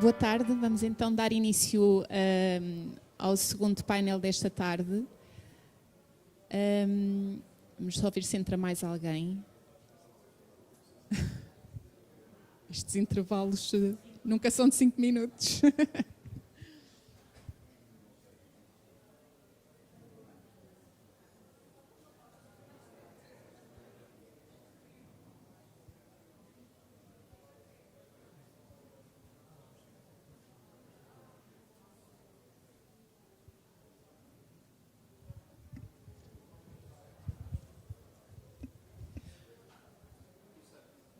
Boa tarde, vamos então dar início ao segundo painel desta tarde. Vamos só ver se entra mais alguém. Estes intervalos nunca são de 5 minutos.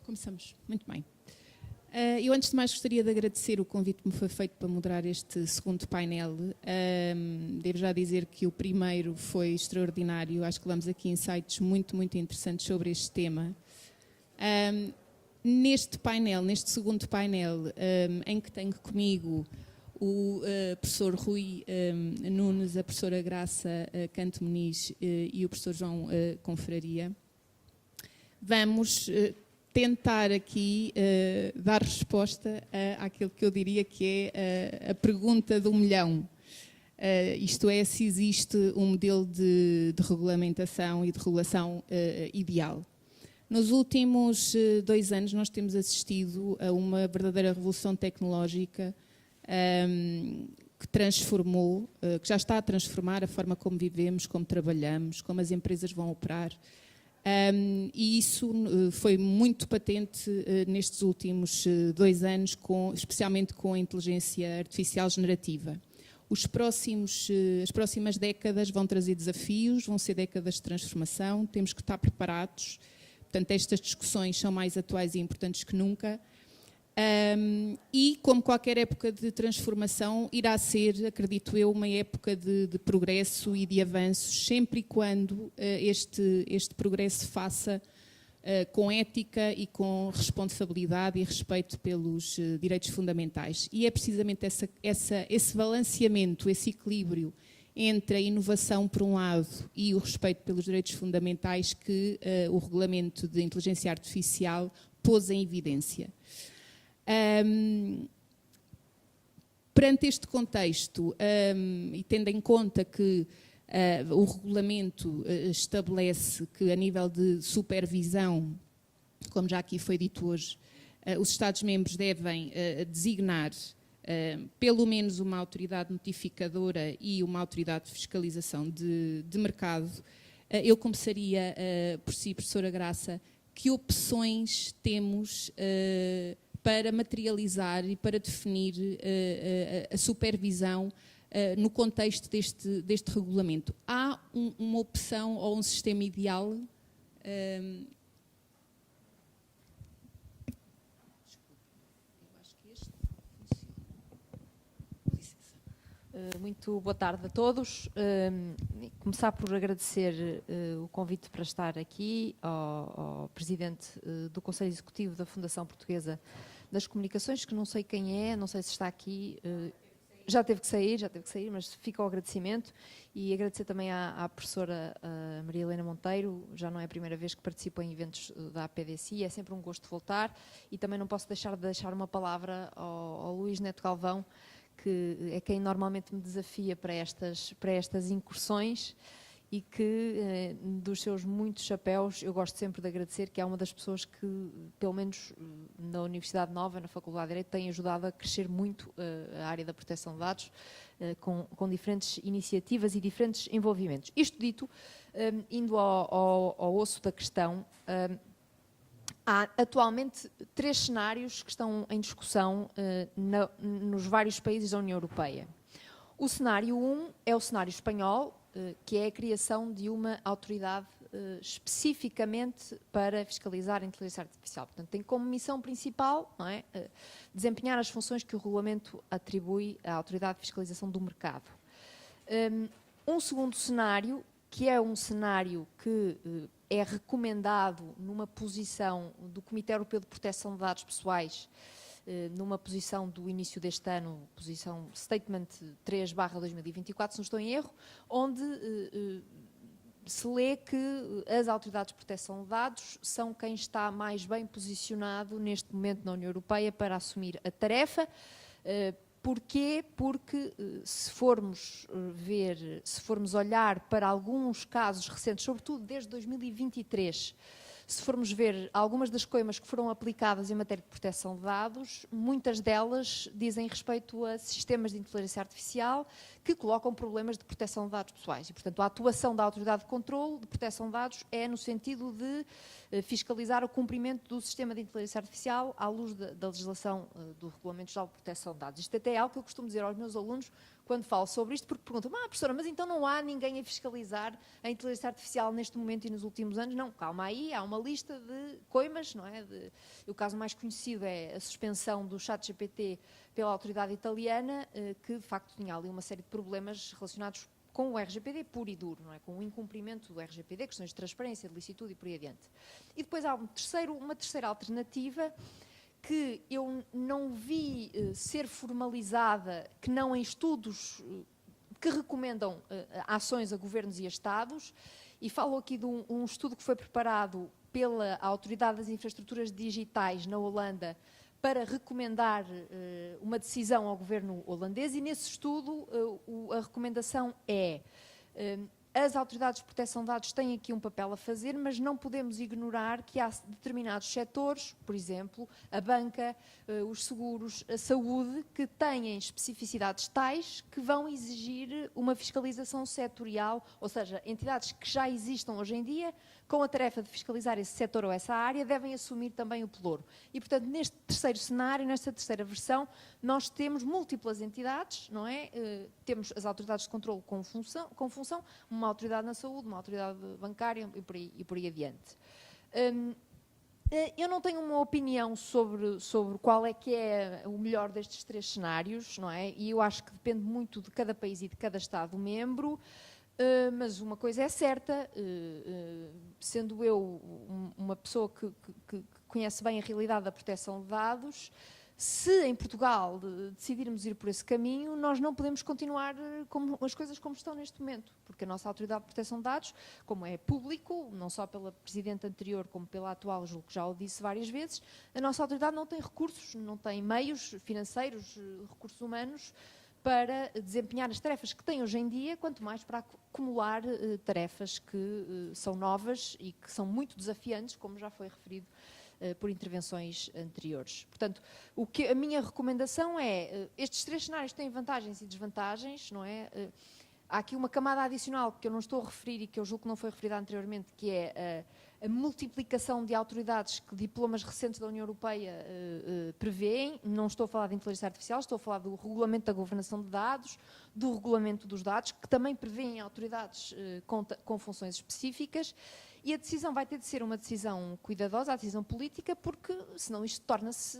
Começamos. Muito bem. Eu, antes de mais, gostaria de agradecer o convite que me foi feito para moderar este segundo painel. Devo já dizer que o primeiro foi extraordinário. Acho que levamos aqui insights muito, muito interessantes sobre este tema. Neste painel, neste segundo painel, em que tenho comigo o professor Rui Nunes, a professora Graça Canto Muniz e o professor João Confraria, vamos tentar aqui dar resposta àquilo que eu diria que é a pergunta do milhão. Isto é, se existe um modelo de regulamentação e de regulação ideal. Nos últimos 2 anos nós temos assistido a uma verdadeira revolução tecnológica que transformou, que já está a transformar a forma como vivemos, como trabalhamos, como as empresas vão operar. E isso foi muito patente nestes últimos 2 anos, especialmente com a inteligência artificial generativa. As próximas décadas vão trazer desafios, vão ser décadas de transformação, temos que estar preparados. Portanto, estas discussões são mais atuais e importantes que nunca. E, como qualquer época de transformação, irá ser, acredito eu, uma época de progresso e de avanços, sempre e quando este progresso se faça com ética e com responsabilidade e respeito pelos direitos fundamentais. E é precisamente esse balanceamento, esse equilíbrio entre a inovação, por um lado, e o respeito pelos direitos fundamentais que o Regulamento de Inteligência Artificial pôs em evidência. Perante este contexto, e tendo em conta que o regulamento estabelece que, a nível de supervisão, como já aqui foi dito hoje, os Estados-membros devem designar pelo menos uma autoridade notificadora e uma autoridade de fiscalização de mercado, eu começaria por si, professora Graça, que opções temos para materializar e para definir a supervisão no contexto deste regulamento? Há uma opção ou um sistema ideal? Muito boa tarde a todos. Começar por agradecer o convite para estar aqui ao Presidente do Conselho Executivo da Fundação Portuguesa das Comunicações, que não sei quem é, não sei se está aqui, já teve que sair, mas fica o agradecimento, e agradecer também à professora Maria Helena Monteiro. Já não é a primeira vez que participo em eventos da APDC, é sempre um gosto voltar, e também não posso deixar de deixar uma palavra ao Luís Neto Galvão, que é quem normalmente me desafia para estas incursões, e que, dos seus muitos chapéus, eu gosto sempre de agradecer, que é uma das pessoas que, pelo menos na Universidade Nova, na Faculdade de Direito, tem ajudado a crescer muito a área da proteção de dados, com diferentes iniciativas e diferentes envolvimentos. Isto dito, indo ao osso da questão, há atualmente 3 cenários que estão em discussão nos vários países da União Europeia. O cenário 1 é o cenário espanhol, que é a criação de uma autoridade especificamente para fiscalizar a inteligência artificial. Portanto, tem como missão principal, não é, desempenhar as funções que o regulamento atribui à autoridade de fiscalização do mercado. Um segundo cenário, que é um cenário que é recomendado numa posição do Comitê Europeu de Proteção de Dados Pessoais, numa posição do início deste ano, posição Statement 3/2024, se não estou em erro, onde se lê que as autoridades de proteção de dados são quem está mais bem posicionado neste momento na União Europeia para assumir a tarefa. Porquê? Porque se formos olhar para alguns casos recentes, sobretudo desde 2023, se formos ver algumas das coimas que foram aplicadas em matéria de proteção de dados, muitas delas dizem respeito a sistemas de inteligência artificial que colocam problemas de proteção de dados pessoais. E, portanto, a atuação da Autoridade de Controlo de Proteção de Dados é no sentido de fiscalizar o cumprimento do sistema de inteligência artificial à luz da legislação do Regulamento Geral de Proteção de Dados. Isto até é algo que eu costumo dizer aos meus alunos quando falo sobre isto, porque perguntam, professora, mas então não há ninguém a fiscalizar a inteligência artificial neste momento e nos últimos anos? Não, calma aí, há uma lista de coimas, não é? O caso mais conhecido é a suspensão do ChatGPT pela autoridade italiana, que de facto tinha ali uma série de problemas relacionados com o RGPD puro e duro, não é? Com o incumprimento do RGPD, questões de transparência, de licitude e por aí adiante. E depois há uma terceira alternativa, que eu não vi ser formalizada, que não em estudos que recomendam ações a governos e a Estados, e falo aqui de um estudo que foi preparado pela Autoridade das Infraestruturas Digitais na Holanda para recomendar uma decisão ao governo holandês, e nesse estudo a recomendação é: as autoridades de proteção de dados têm aqui um papel a fazer, mas não podemos ignorar que há determinados setores, por exemplo, a banca, os seguros, a saúde, que têm especificidades tais que vão exigir uma fiscalização setorial, ou seja, entidades que já existam hoje em dia, com a tarefa de fiscalizar esse setor ou essa área, devem assumir também o pelouro. E, portanto, neste terceiro cenário, nesta terceira versão, nós temos múltiplas entidades, não é? Temos as autoridades de controlo com função, uma autoridade na saúde, uma autoridade bancária e por aí adiante. Eu não tenho uma opinião sobre qual é que é o melhor destes três cenários, não é? E eu acho que depende muito de cada país e de cada Estado-membro. Mas uma coisa é certa, sendo eu uma pessoa que conhece bem a realidade da proteção de dados, se em Portugal decidirmos ir por esse caminho, nós não podemos continuar as coisas como estão neste momento, porque a nossa Autoridade de Proteção de Dados, como é público, não só pela Presidente anterior como pela atual, julgo que já o disse várias vezes, a nossa Autoridade não tem recursos, não tem meios financeiros, recursos humanos, para desempenhar as tarefas que tem hoje em dia, quanto mais para acumular tarefas que são novas e que são muito desafiantes, como já foi referido por intervenções anteriores. Portanto, a minha recomendação é, estes três cenários têm vantagens e desvantagens, não é? Há aqui uma camada adicional que eu não estou a referir e que eu julgo que não foi referida anteriormente, que é a multiplicação de autoridades que diplomas recentes da União Europeia prevêem. Não estou a falar de inteligência artificial, estou a falar do regulamento da governação de dados, do regulamento dos dados, que também prevêem autoridades com funções específicas, e a decisão vai ter de ser uma decisão cuidadosa, a decisão política, porque senão isto torna-se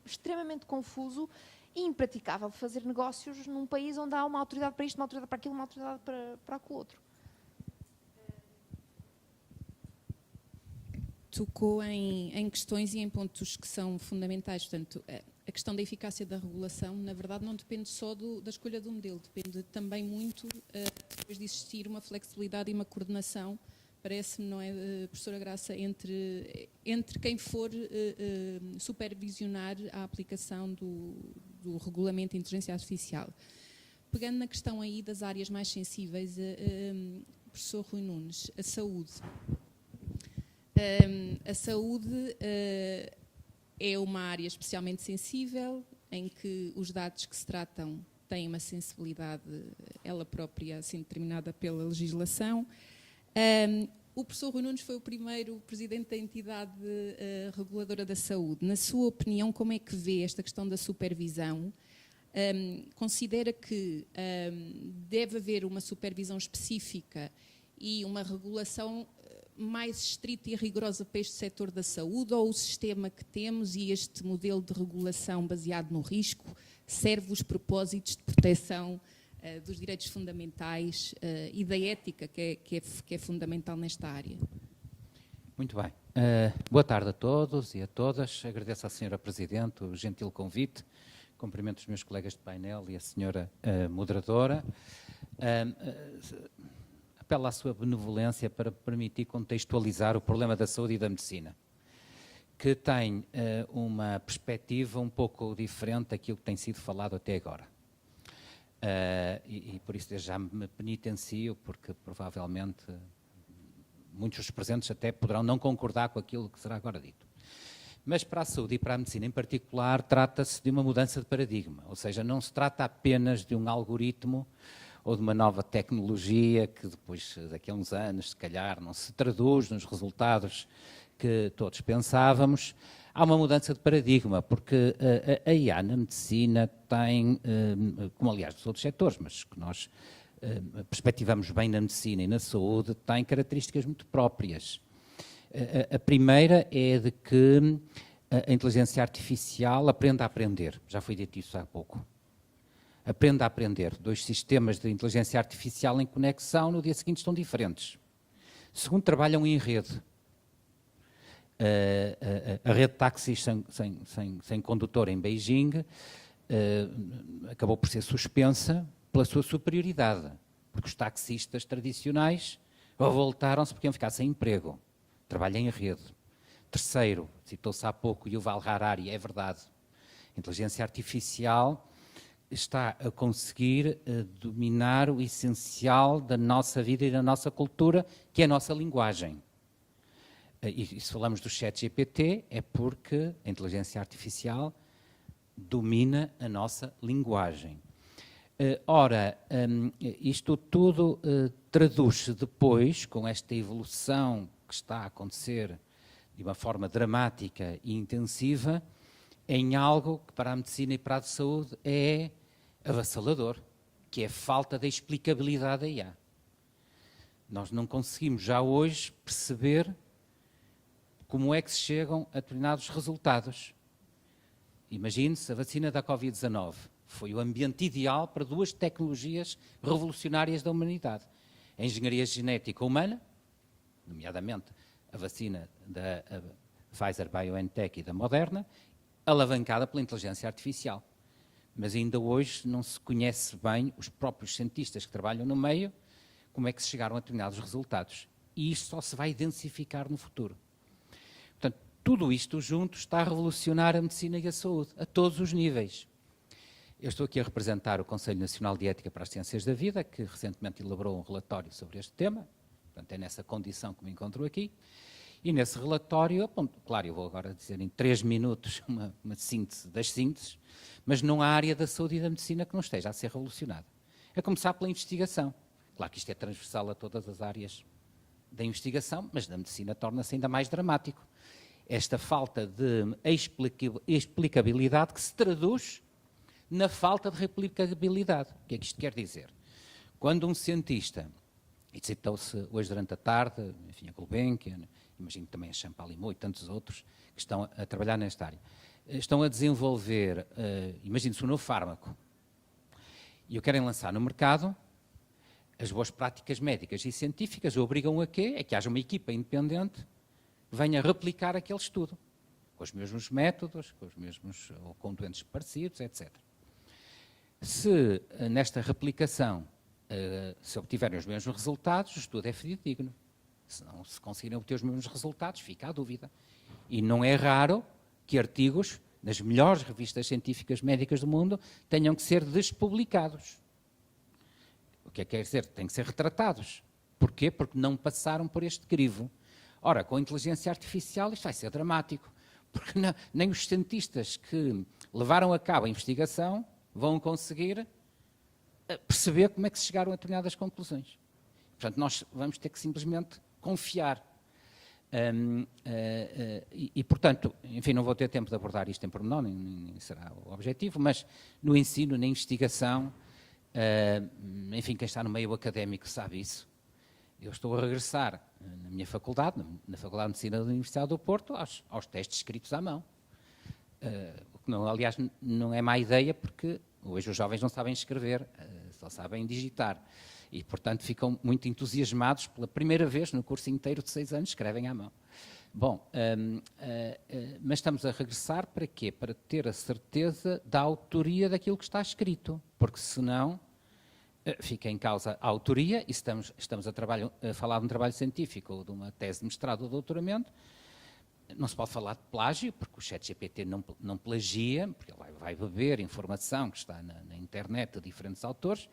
extremamente confuso e impraticável de fazer negócios num país onde há uma autoridade para isto, uma autoridade para aquilo, uma autoridade para aquilo outro. Tocou em questões e em pontos que são fundamentais. Portanto, a questão da eficácia da regulação, na verdade, não depende só da escolha do modelo, depende também muito, depois de existir uma flexibilidade e uma coordenação, parece-me, não é, professora Graça, entre quem for supervisionar a aplicação do regulamento de inteligência artificial. Pegando na questão aí das áreas mais sensíveis, professor Rui Nunes, a saúde. A saúde é uma área especialmente sensível, em que os dados que se tratam têm uma sensibilidade, ela própria, assim determinada pela legislação. O professor Rui Nunes foi o primeiro presidente da entidade reguladora da saúde. Na sua opinião, como é que vê esta questão da supervisão? Considera que deve haver uma supervisão específica e uma regulação mais estrita e rigorosa para este setor da saúde, ou o sistema que temos e este modelo de regulação baseado no risco serve os propósitos de proteção dos direitos fundamentais e da ética que é fundamental nesta área? Muito bem. Boa tarde a todos e a todas. Agradeço à senhora Presidente o gentil convite. Cumprimento os meus colegas de painel e a senhora moderadora. apelo à sua benevolência para permitir contextualizar o problema da saúde e da medicina, que tem uma perspectiva um pouco diferente daquilo que tem sido falado até agora. E por isso desde já me penitencio, porque provavelmente muitos dos presentes até poderão não concordar com aquilo que será agora dito. Mas para a saúde e para a medicina em particular, trata-se de uma mudança de paradigma, ou seja, não se trata apenas de um algoritmo ou de uma nova tecnologia que depois, daqui a uns anos, se calhar, não se traduz nos resultados que todos pensávamos. Há uma mudança de paradigma, porque a IA na medicina tem, como aliás dos outros setores, mas que nós perspectivamos bem na medicina e na saúde, tem características muito próprias. A primeira é de que a inteligência artificial aprende a aprender. Já foi dito isso há pouco. Aprende a aprender. Dois sistemas de inteligência artificial em conexão, no dia seguinte estão diferentes. Segundo, trabalham em rede. A rede de táxis sem condutor em Beijing acabou por ser suspensa pela sua superioridade, porque os taxistas tradicionais revoltaram-se porque iam ficar sem emprego. Trabalham em rede. Terceiro, citou-se há pouco Yuval Harari, é verdade. A inteligência artificial está a conseguir dominar o essencial da nossa vida e da nossa cultura, que é a nossa linguagem. E se falamos do ChatGPT, é porque a inteligência artificial domina a nossa linguagem. Ora, isto tudo traduz-se depois, com esta evolução que está a acontecer de uma forma dramática e intensiva, em algo que para a medicina e para a saúde é avassalador, que é a falta de explicabilidade da IA. Nós não conseguimos já hoje perceber como é que se chegam a determinados resultados. Imagine-se a vacina da Covid-19. Foi o ambiente ideal para duas tecnologias revolucionárias da humanidade. A engenharia genética humana, nomeadamente a vacina da Pfizer-BioNTech e da Moderna, alavancada pela inteligência artificial. Mas ainda hoje não se conhece bem, os próprios cientistas que trabalham no meio, como é que se chegaram a determinados resultados. E isto só se vai densificar no futuro. Portanto, tudo isto junto está a revolucionar a medicina e a saúde, a todos os níveis. Eu estou aqui a representar o Conselho Nacional de Ética para as Ciências da Vida, que recentemente elaborou um relatório sobre este tema, portanto é nessa condição que me encontro aqui, e nesse relatório, bom, claro, eu vou agora dizer em 3 minutos uma síntese das sínteses, mas não há área da saúde e da medicina que não esteja a ser revolucionada. A começar pela investigação. Claro que isto é transversal a todas as áreas da investigação, mas na medicina torna-se ainda mais dramático. Esta falta de explicabilidade que se traduz na falta de replicabilidade. O que é que isto quer dizer? Quando um cientista, e citou-se hoje durante a tarde, enfim, a Gulbenkian, imagino também a Champalimau e tantos outros que estão a trabalhar nesta área, estão a desenvolver, imagine-se um novo fármaco, e o querem lançar no mercado, as boas práticas médicas e científicas obrigam a quê? É que haja uma equipa independente que venha replicar aquele estudo, com os mesmos métodos, com os mesmos, ou com doentes parecidos, etc. Se nesta replicação se obtiverem os mesmos resultados, o estudo é fidedigno. Se não se conseguirem obter os mesmos resultados, fica a dúvida. E não é raro que artigos nas melhores revistas científicas médicas do mundo tenham que ser despublicados. O que é que quer dizer? Têm que ser retratados. Porquê? Porque não passaram por este crivo. Ora, com a inteligência artificial isto vai ser dramático, porque nem os cientistas que levaram a cabo a investigação vão conseguir perceber como é que se chegaram a determinadas conclusões. Portanto, nós vamos ter que simplesmente confiar. Portanto, enfim, não vou ter tempo de abordar isto em pormenor, nem será o objetivo, mas no ensino, na investigação, enfim, quem está no meio académico sabe isso. Eu estou a regressar na minha faculdade, na Faculdade de Medicina da Universidade do Porto, aos testes escritos à mão. O que, não, aliás, não é má ideia, porque hoje os jovens não sabem escrever, só sabem digitar. E, portanto, ficam muito entusiasmados pela primeira vez no curso inteiro de 6 anos, escrevem à mão. Bom, mas estamos a regressar para quê? Para ter a certeza da autoria daquilo que está escrito, porque senão fica em causa a autoria, e estamos a falar de um trabalho científico ou de uma tese de mestrado ou doutoramento, não se pode falar de plágio, porque o ChatGPT não plagia, porque ele vai beber informação que está na internet de diferentes autores,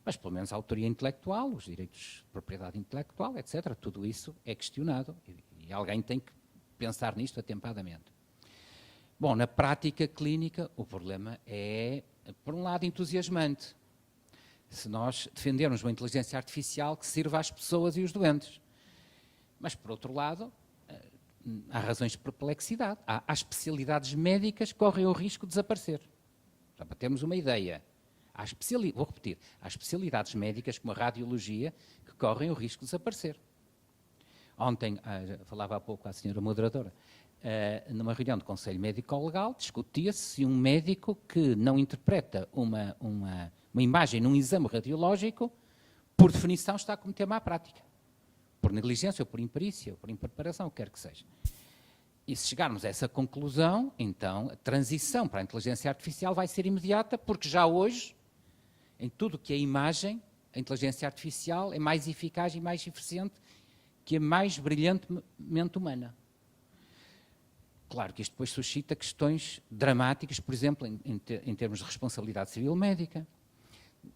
mas pelo menos a autoria intelectual, os direitos de propriedade intelectual, etc., tudo isso é questionado e alguém tem que pensar nisto atempadamente. Bom, na prática clínica, o problema é, por um lado, entusiasmante. Se nós defendermos uma inteligência artificial que sirva às pessoas e os doentes. Mas, por outro lado, há razões de perplexidade. Há especialidades médicas que correm o risco de desaparecer. Só para termos uma ideia. Vou repetir. Há especialidades médicas, como a radiologia, que correm o risco de desaparecer. Ontem, falava há pouco à senhora moderadora, numa reunião do Conselho Médico-Legal, discutia-se se um médico que não interpreta uma imagem num exame radiológico, por definição, está a cometer má prática. Por negligência, ou por imperícia, ou por impreparação, o que quer que seja. E se chegarmos a essa conclusão, então a transição para a inteligência artificial vai ser imediata, porque já hoje, em tudo o que é imagem, a inteligência artificial é mais eficaz e mais eficiente que a mais brilhante mente humana. Claro que isto depois suscita questões dramáticas, por exemplo, em termos de responsabilidade civil médica,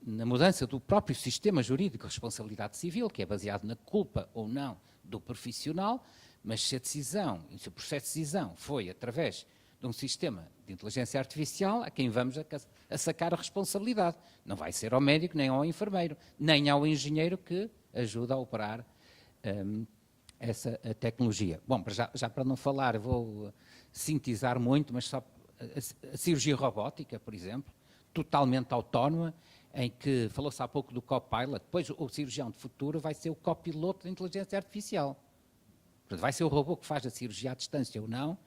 na mudança do próprio sistema jurídico de responsabilidade civil, que é baseado na culpa ou não do profissional, mas se a decisão, se o processo de decisão foi através de um sistema de inteligência artificial, a quem vamos a sacar a responsabilidade. Não vai ser ao médico, nem ao enfermeiro, nem ao engenheiro que ajuda a operar essa tecnologia. Bom, já para não falar, vou sintetizar muito, mas só a cirurgia robótica, por exemplo, totalmente autónoma, em que falou-se há pouco do copilot, depois o cirurgião de futuro vai ser o copiloto da inteligência artificial. Portanto, vai ser o robô que faz a cirurgia à distância ou não,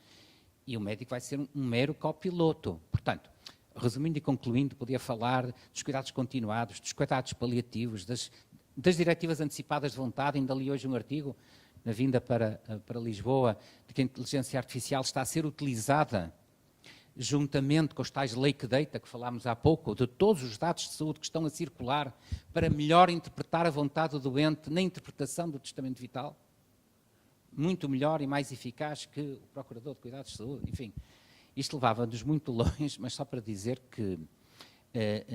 e o médico vai ser um mero copiloto. Portanto, resumindo e concluindo, podia falar dos cuidados continuados, dos cuidados paliativos, das diretivas antecipadas de vontade. Ainda li hoje um artigo, na vinda para Lisboa, de que a inteligência artificial está a ser utilizada juntamente com os tais lake data que falámos há pouco, de todos os dados de saúde que estão a circular para melhor interpretar a vontade do doente na interpretação do testamento vital. Muito melhor e mais eficaz que o Procurador de Cuidados de Saúde. Enfim, isto levava-nos muito longe, mas só para dizer que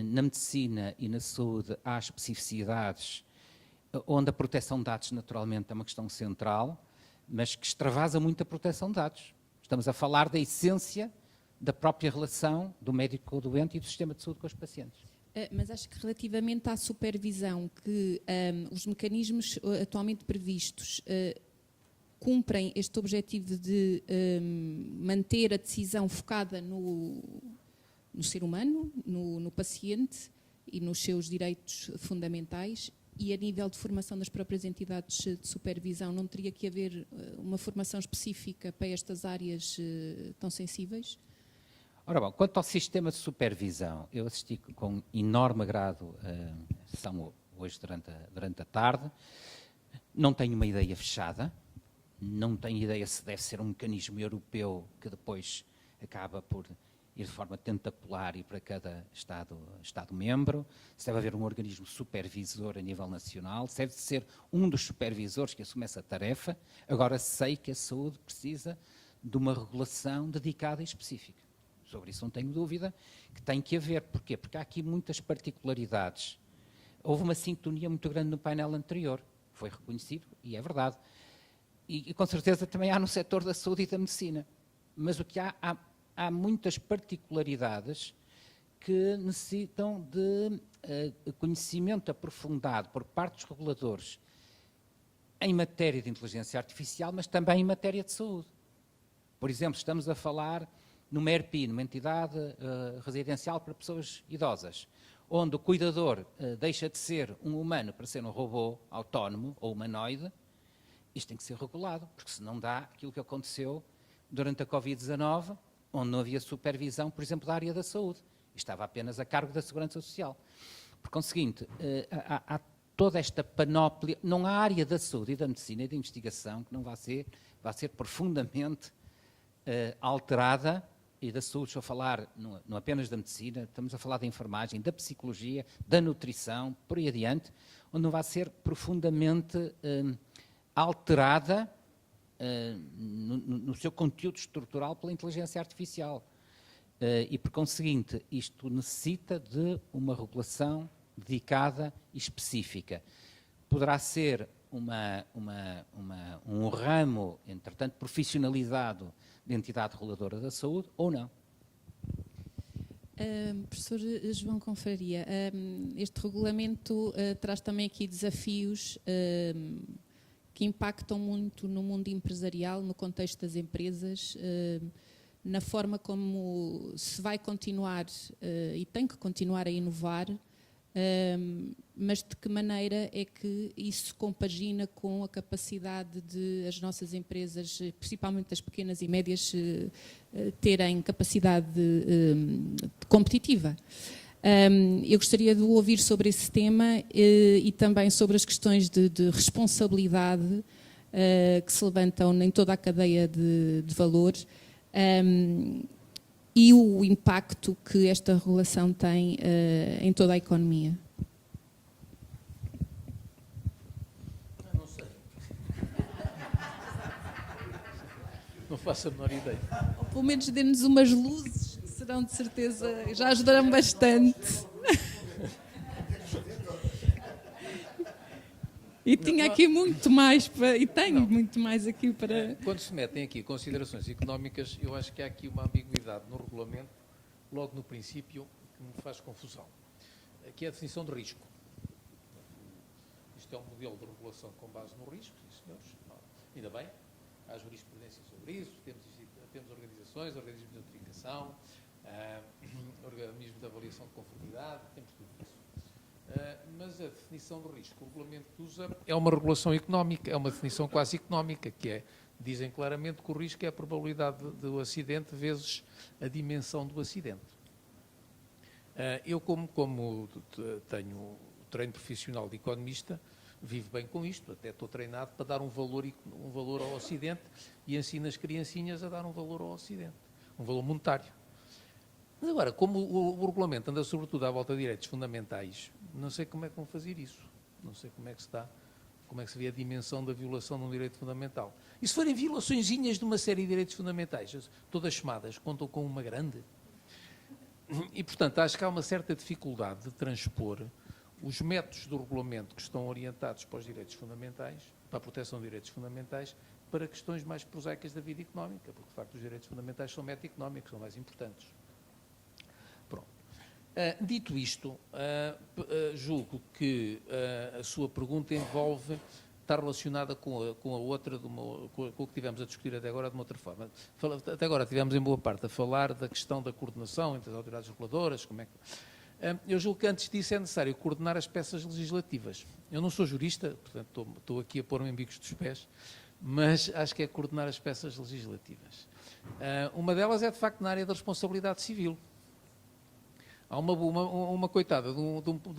na medicina e na saúde há especificidades onde a proteção de dados naturalmente é uma questão central, mas que extravasa muito a proteção de dados. Estamos a falar da essência da própria relação do médico com o doente e do sistema de saúde com os pacientes. Mas acho que relativamente à supervisão, que os mecanismos atualmente previstos cumprem este objetivo de manter a decisão focada no ser humano, no paciente e nos seus direitos fundamentais, e a nível de formação das próprias entidades de supervisão, não teria que haver uma formação específica para estas áreas tão sensíveis? Ora bom, quanto ao sistema de supervisão, eu assisti com enorme agrado a sessão hoje durante a tarde, não tenho uma ideia fechada, não tenho ideia se deve ser um mecanismo europeu que depois acaba por ir de forma tentacular e para cada Estado-membro, se deve haver um organismo supervisor a nível nacional, se deve ser um dos supervisores que assume essa tarefa. Agora sei que a saúde precisa de uma regulação dedicada e específica. Sobre isso não tenho dúvida que tem que haver. Porquê? Porque há aqui muitas particularidades. Houve uma sintonia muito grande no painel anterior, foi reconhecido, e é verdade. E com certeza também há no setor da saúde e da medicina. Mas o que há muitas particularidades que necessitam de conhecimento aprofundado por parte dos reguladores em matéria de inteligência artificial, mas também em matéria de saúde. Por exemplo, estamos a falar numa ERPI, numa entidade residencial para pessoas idosas, onde o cuidador deixa de ser um humano para ser um robô autónomo ou humanoide. Isto tem que ser regulado, porque senão dá aquilo que aconteceu durante a Covid-19, onde não havia supervisão, por exemplo, da área da saúde. Estava apenas a cargo da Segurança Social. Por conseguinte, há toda esta panóplia, não há área da saúde e da medicina e da investigação que não vai ser profundamente alterada e da saúde, estou a falar não apenas da medicina, estamos a falar da enfermagem, da psicologia, da nutrição, por aí adiante, onde não vai ser profundamente alterada no seu conteúdo estrutural pela inteligência artificial. E, por conseguinte, isto necessita de uma regulação dedicada e específica. Poderá ser um ramo, entretanto, profissionalizado de entidade reguladora da saúde ou não. Professor João Confraria, este regulamento traz também aqui desafios que impactam muito no mundo empresarial, no contexto das empresas, na forma como se vai continuar e tem que continuar a inovar, mas de que maneira é que isso compagina com a capacidade de as nossas empresas, principalmente as pequenas e médias, terem capacidade competitiva. Eu gostaria de ouvir sobre esse tema e também sobre as questões de responsabilidade que se levantam em toda a cadeia de valor e o impacto que esta regulação tem em toda a economia. Não sei. Não faço a menor ideia. Ou pelo menos dê-nos umas luzes, serão de certeza, já ajudarão bastante. E tinha aqui muito mais, e tenho muito mais aqui para... Quando se metem aqui considerações económicas, eu acho que há aqui uma ambiguidade no regulamento, logo no princípio, que me faz confusão, que é a definição de risco. Isto é um modelo de regulação com base no risco, sim senhores, ainda bem, há jurisprudência sobre isso, temos organizações, organismos de notificação, organismos de avaliação de conformidade, temos tudo isso. Mas a definição de risco que o regulamento usa é uma regulação económica, é uma definição quase económica, que é, dizem claramente que o risco é a probabilidade do acidente vezes a dimensão do acidente. Eu, como tenho treino profissional de economista, vivo bem com isto, até estou treinado para dar um valor ao acidente e ensino as criancinhas a dar um valor ao acidente, um valor monetário. Mas agora, como o regulamento anda sobretudo à volta de direitos fundamentais, não sei como é que vão fazer isso. Não sei como é que se vê a dimensão da violação de um direito fundamental. E se forem violaçõezinhas de uma série de direitos fundamentais, todas chamadas, contam com uma grande? E, portanto, acho que há uma certa dificuldade de transpor os métodos do regulamento que estão orientados para os direitos fundamentais, para a proteção de direitos fundamentais, para questões mais prosaicas da vida económica, porque, de facto, os direitos fundamentais são meta económicos, são mais importantes. Dito isto, julgo que a sua pergunta está relacionada com a outra, com o que tivemos a discutir até agora de uma outra forma. Até agora tivemos em boa parte a falar da questão da coordenação entre as autoridades reguladoras, eu julgo que antes disso é necessário coordenar as peças legislativas. Eu não sou jurista, portanto estou aqui a pôr-me em bicos dos pés, mas acho que é coordenar as peças legislativas. Uma delas é, de facto, na área da responsabilidade civil. Há uma coitada de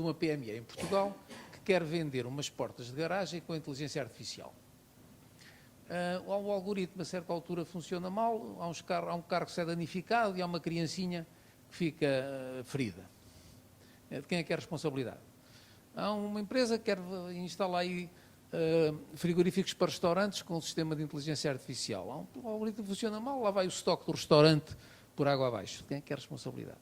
uma PME em Portugal que quer vender umas portas de garagem com inteligência artificial. O algoritmo, a certa altura, funciona mal, há um carro que se é danificado e há uma criancinha que fica ferida. De quem é que é a responsabilidade? Há uma empresa que quer instalar aí frigoríficos para restaurantes com um sistema de inteligência artificial. O algoritmo funciona mal, lá vai o estoque do restaurante por água abaixo. De quem é que é a responsabilidade?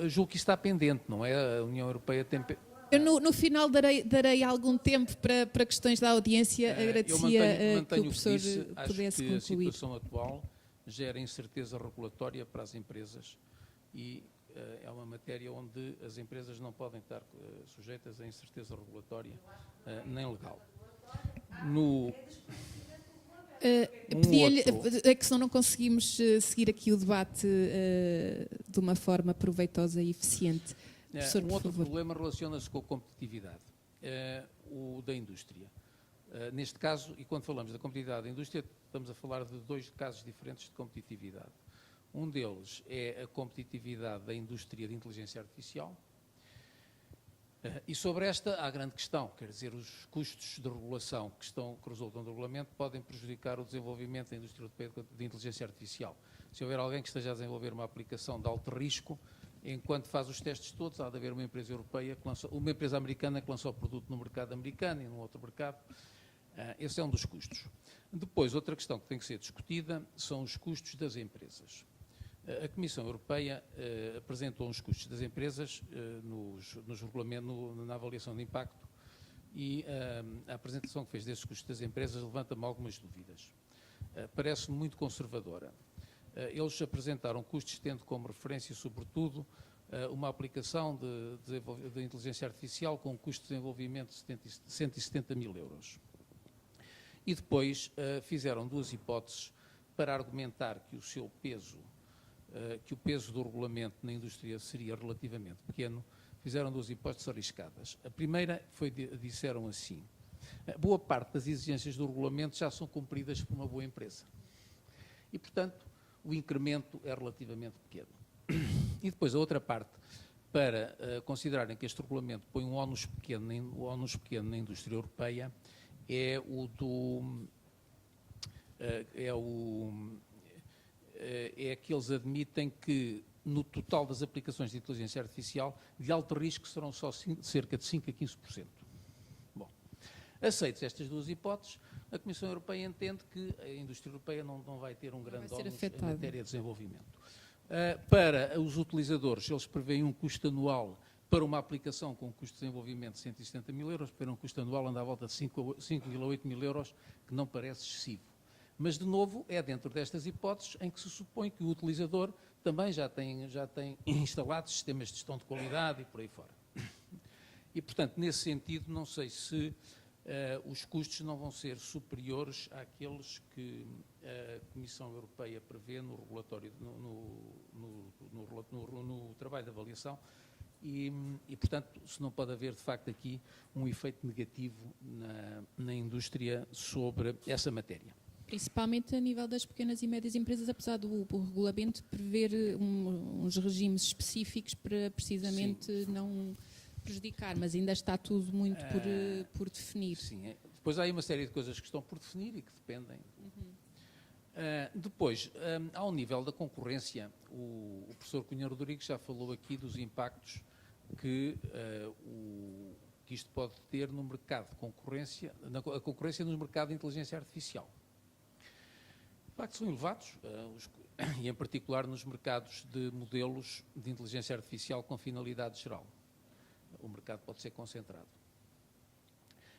Julgo que isso está pendente, não é? A União Europeia tem... Eu no final darei algum tempo para questões da audiência. Agradecia que o professor pudesse concluir. Acho que a situação atual gera incerteza regulatória para as empresas e é uma matéria onde as empresas não podem estar sujeitas a incerteza regulatória nem legal. Pedia-lhe, é que senão não conseguimos seguir aqui o debate de uma forma proveitosa e eficiente. Professor, um outro problema relaciona-se com a competitividade, o da indústria. Neste caso, e quando falamos da competitividade da indústria, estamos a falar de dois casos diferentes de competitividade. Um deles é a competitividade da indústria de inteligência artificial E sobre esta há grande questão, quer dizer, os custos de regulação que resultam do regulamento podem prejudicar o desenvolvimento da indústria europeia de inteligência artificial. Se houver alguém que esteja a desenvolver uma aplicação de alto risco, enquanto faz os testes todos, há de haver uma empresa europeia, uma empresa americana que lança o produto no mercado americano e no outro mercado. Esse é um dos custos. Depois, outra questão que tem que ser discutida são os custos das empresas. A Comissão Europeia apresentou os custos das empresas nos regulamentos, na avaliação de impacto, e a apresentação que fez desses custos das empresas levanta-me algumas dúvidas. Parece-me muito conservadora. Eles apresentaram custos tendo como referência, sobretudo, uma aplicação de inteligência artificial com um custo de desenvolvimento de 170 mil euros. E depois fizeram duas hipóteses para argumentar que o peso do regulamento na indústria seria relativamente pequeno. Fizeram duas hipóteses arriscadas. A primeira disseram assim: boa parte das exigências do regulamento já são cumpridas por uma boa empresa. E, portanto, o incremento é relativamente pequeno. E depois a outra parte, para considerarem que este regulamento põe um ónus pequeno na indústria europeia, é que eles admitem que no total das aplicações de inteligência artificial, de alto risco serão só cerca de 5% a 15%. Bom, aceitas estas duas hipóteses, a Comissão Europeia entende que a indústria europeia não vai ter um grande ónus em matéria de desenvolvimimento. Para os utilizadores, eles prevêem um custo anual para uma aplicação com um custo de desenvolvimento de 170 mil euros, para um custo anual anda à volta de 5 mil a 8 mil euros, que não parece excessivo. Mas, de novo, é dentro destas hipóteses em que se supõe que o utilizador também já tem instalados sistemas de gestão de qualidade e por aí fora. E, portanto, nesse sentido, não sei se os custos não vão ser superiores àqueles que a Comissão Europeia prevê no relatório, no trabalho de avaliação, e, portanto, se não pode haver, de facto, aqui um efeito negativo na indústria sobre essa matéria. Principalmente a nível das pequenas e médias empresas, apesar do regulamento prever uns regimes específicos para precisamente não prejudicar, mas ainda está tudo muito por definir. Sim, depois há aí uma série de coisas que estão por definir e que dependem. Depois, ao nível da concorrência, o professor Cunha Rodrigues já falou aqui dos impactos que isto pode ter no mercado de concorrência, a concorrência no mercado de inteligência artificial. De facto, são elevados, e em particular nos mercados de modelos de inteligência artificial com finalidade geral. O mercado pode ser concentrado.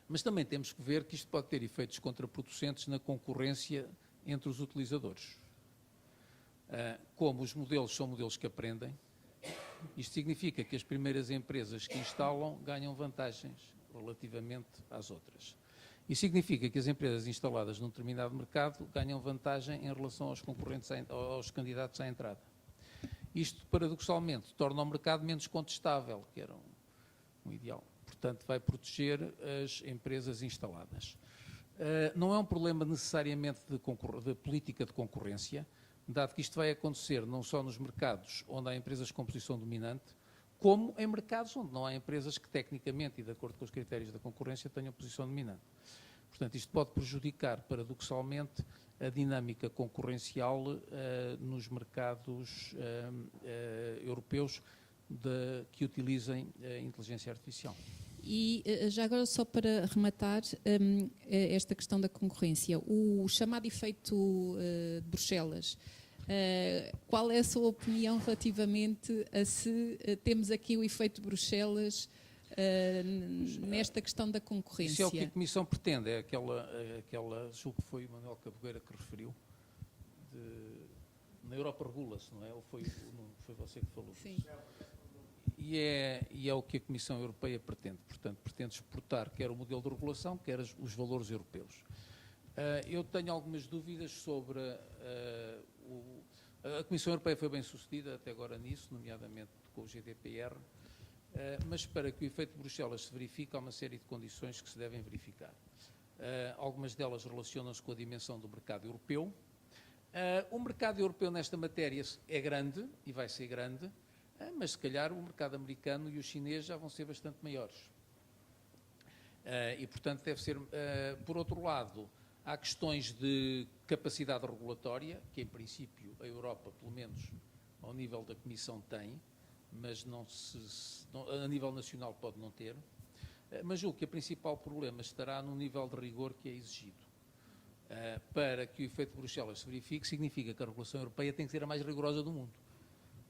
Mas também temos que ver que isto pode ter efeitos contraproducentes na concorrência entre os utilizadores. Como os modelos são modelos que aprendem, isto significa que as primeiras empresas que instalam ganham vantagens relativamente às outras. E significa que as empresas instaladas num determinado mercado ganham vantagem em relação aos concorrentes, aos candidatos à entrada. Isto, paradoxalmente, torna o mercado menos contestável, que era um ideal. Portanto, vai proteger as empresas instaladas. Não é um problema necessariamente de política de concorrência, dado que isto vai acontecer não só nos mercados onde há empresas com posição dominante, como em mercados onde não há empresas que, tecnicamente e de acordo com os critérios da concorrência, tenham posição dominante. Portanto, isto pode prejudicar, paradoxalmente, a dinâmica concorrencial nos mercados europeus que utilizem a inteligência artificial. E já agora, só para rematar esta questão da concorrência, o chamado efeito de Bruxelas, qual é a sua opinião relativamente a se temos aqui o efeito de Bruxelas nesta questão da concorrência? Isso é o que a Comissão pretende, é aquela julgo que foi o Manuel Cabogueira que referiu, na Europa regula-se, não é? Ou foi você que falou? Sim. E é o que a Comissão Europeia pretende. Portanto, pretende exportar quer o modelo de regulação, quer os valores europeus. Eu tenho algumas dúvidas sobre a Comissão Europeia foi bem sucedida até agora nisso, nomeadamente com o GDPR, mas para que o efeito de Bruxelas se verifique, há uma série de condições que se devem verificar. Algumas delas relacionam-se com a dimensão do mercado europeu. O mercado europeu nesta matéria é grande e vai ser grande, Mas se calhar o mercado americano e o chinês já vão ser bastante maiores. E, portanto, deve ser... por outro lado, há questões de capacidade regulatória, que em princípio a Europa, pelo menos ao nível da Comissão, tem, mas a nível nacional pode não ter. Mas julgo que o principal problema estará no nível de rigor que é exigido. Para que o efeito de Bruxelas se verifique, significa que a regulação europeia tem que ser a mais rigorosa do mundo.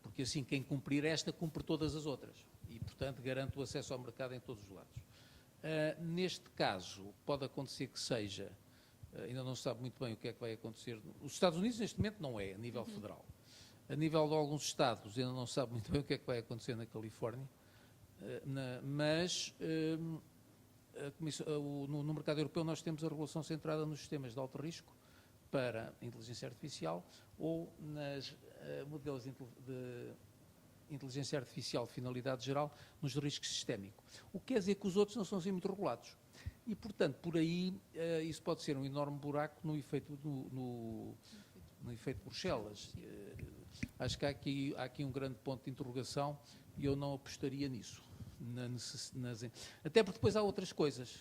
Porque assim, quem cumprir esta, cumpre todas as outras. E, portanto, garante o acesso ao mercado em todos os lados. Neste caso, pode acontecer que seja, ainda não se sabe muito bem o que é que vai acontecer. Os Estados Unidos, neste momento, não é, a nível federal. A nível de alguns estados, ainda não se sabe muito bem o que é que vai acontecer na Califórnia. Mas no mercado europeu nós temos a regulação centrada nos sistemas de alto risco para a inteligência artificial ou nas modelos de inteligência artificial de finalidade geral nos riscos sistémicos. O que quer dizer que os outros não são assim muito regulados. E, portanto, por aí isso pode ser um enorme buraco no efeito, no efeito Bruxelas. Acho que há aqui um grande ponto de interrogação e eu não apostaria nisso. Até porque depois há outras coisas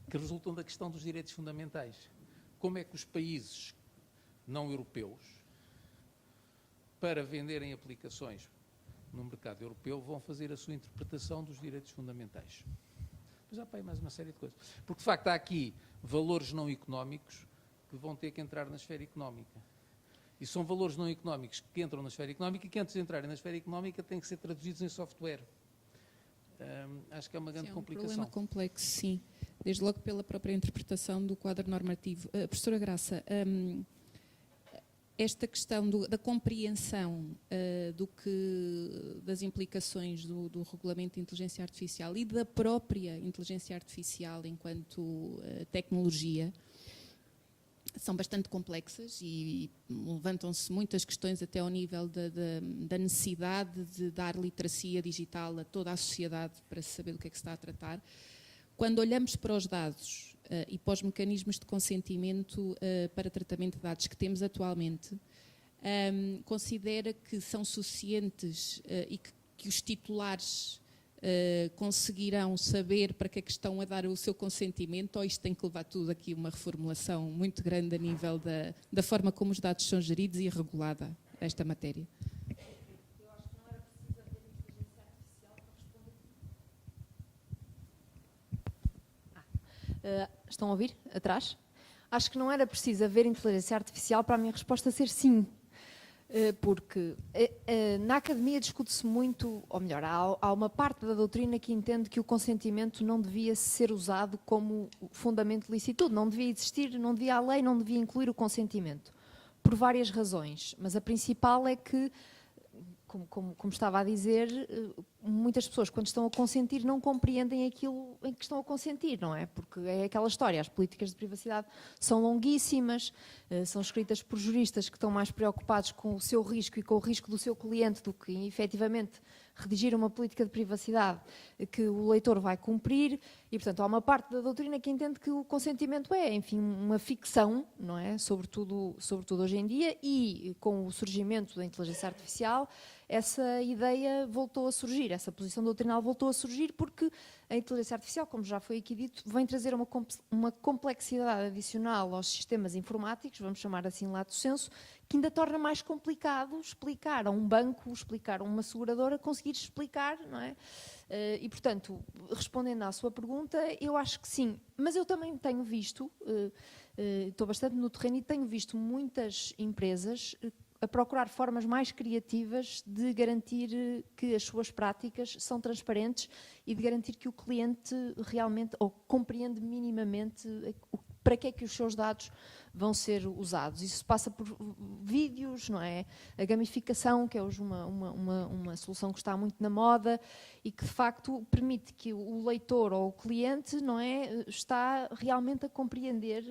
que resultam da questão dos direitos fundamentais. Como é que os países não europeus, para venderem aplicações no mercado europeu, vão fazer a sua interpretação dos direitos fundamentais? Mas há para aí mais uma série de coisas. Porque, de facto, há aqui valores não económicos que vão ter que entrar na esfera económica. E são valores não económicos que entram na esfera económica e que, antes de entrarem na esfera económica, têm que ser traduzidos em software. Acho que é uma grande complicação. É um problema complexo, sim. Desde logo pela própria interpretação do quadro normativo. Professora Graça, esta questão da compreensão das implicações do regulamento de inteligência artificial e da própria inteligência artificial enquanto tecnologia são bastante complexas e levantam-se muitas questões até ao nível da necessidade de dar literacia digital a toda a sociedade para saber do que é que se está a tratar. Quando olhamos para os dados e para os mecanismos de consentimento para tratamento de dados que temos atualmente, considera que são suficientes e que os titulares conseguirão saber para que é que estão a dar o seu consentimento, ou isto tem que levar tudo aqui uma reformulação muito grande a nível da forma como os dados são geridos e regulada esta matéria? Eu acho que não era preciso haver inteligência artificial para responder. Estão a ouvir? Atrás? Acho que não era preciso haver inteligência artificial para a minha resposta ser sim. Porque na academia discute-se muito, ou melhor, há uma parte da doutrina que entende que o consentimento não devia ser usado como fundamento de licitude, não devia existir, não devia a lei, não devia incluir o consentimento, por várias razões, mas a principal é que, como estava a dizer, muitas pessoas, quando estão a consentir, não compreendem aquilo em que estão a consentir, não é? Porque é aquela história, as políticas de privacidade são longuíssimas, são escritas por juristas que estão mais preocupados com o seu risco e com o risco do seu cliente do que, efetivamente, redigir uma política de privacidade que o leitor vai cumprir e, portanto, há uma parte da doutrina que entende que o consentimento é, enfim, uma ficção, não é? Sobretudo hoje em dia, e com o surgimento da inteligência artificial, essa ideia voltou a surgir, essa posição doutrinal voltou a surgir porque a inteligência artificial, como já foi aqui dito, vem trazer uma complexidade adicional aos sistemas informáticos, vamos chamar assim lato sensu, que ainda torna mais complicado explicar a um banco, explicar a uma seguradora, conseguir explicar, não é? E, portanto, respondendo à sua pergunta, eu acho que sim, mas eu também tenho visto, estou bastante no terreno e tenho visto muitas empresas a procurar formas mais criativas de garantir que as suas práticas são transparentes e de garantir que o cliente realmente, ou compreende minimamente para que é que os seus dados vão ser usados. Isso passa por vídeos, não é? A gamificação, que é hoje uma solução que está muito na moda e que, de facto, permite que o leitor ou o cliente, não é, está realmente a compreender,